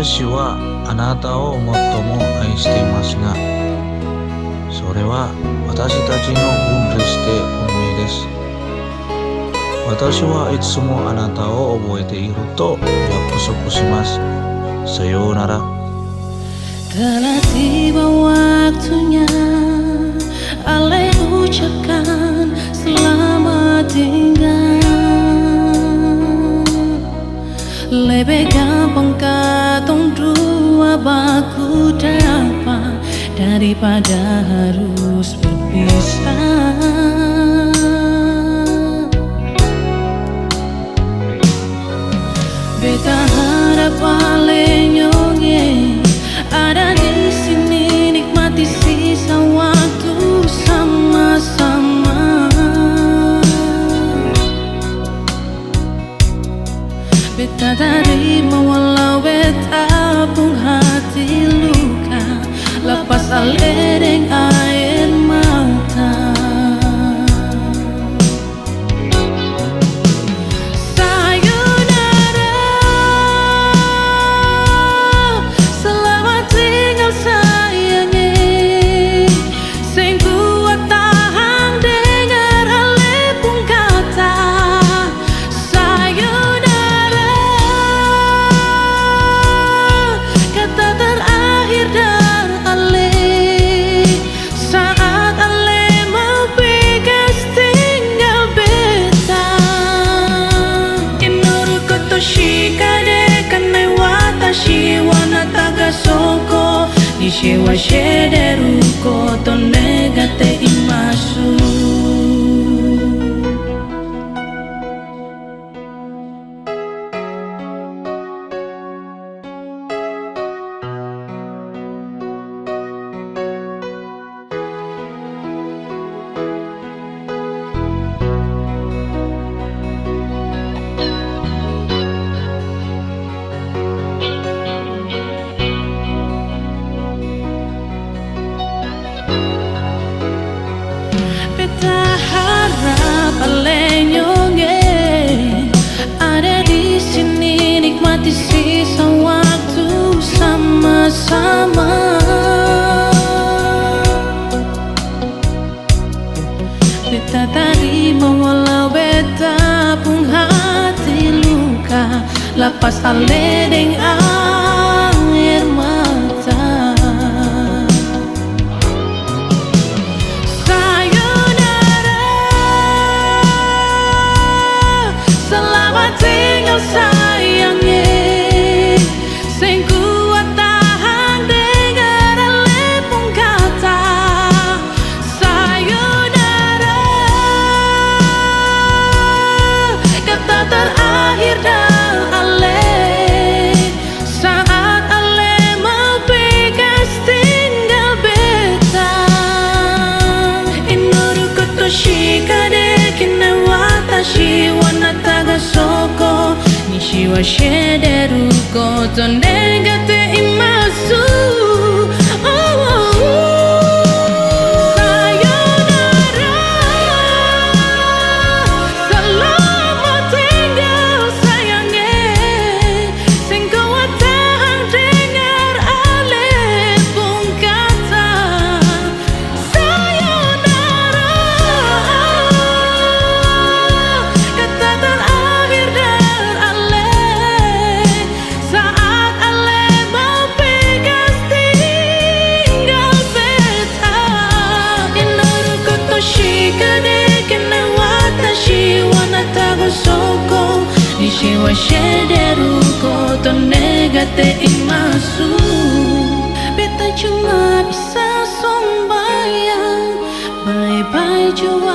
Watashi wa anata o mottomo aishitemasu ga, sore wa watashi tachi no bunreshite unmei desu. Watashi wa itsumo anata o oboete iru to yakusoku shimasu. Sayonara. Telah tiba waktunya, alay ucapkan selamat tinggal. Lebe gampang katong dua baku dapat daripada harus berpisah. Beta harap paling nyonge ada di sini, nikmati sisa waktu sama-sama. Beta terima walau beta pun hati luka, lepas alereng air mata. Nishiwa shederu koto negate imasu. Sisa waktu sama-sama. Beta terima walau beta pun hati luka, lepas alereng air mata. Sayonara, selamat tinggal sayangnya. Nishiwa shederu koto negate imasu. Sayonara, selamat tinggal sayangnya. Sing kuat tahan dengar alih pun kata sayonara. Kata terakhir dan alih saat alih mau pegas tinggal beta. Inoru koto shikade kene watashi wa anata ga soko. Nishiwa shederu koto negate imasu. Beta cuma bisa sombayang, bye-bye jua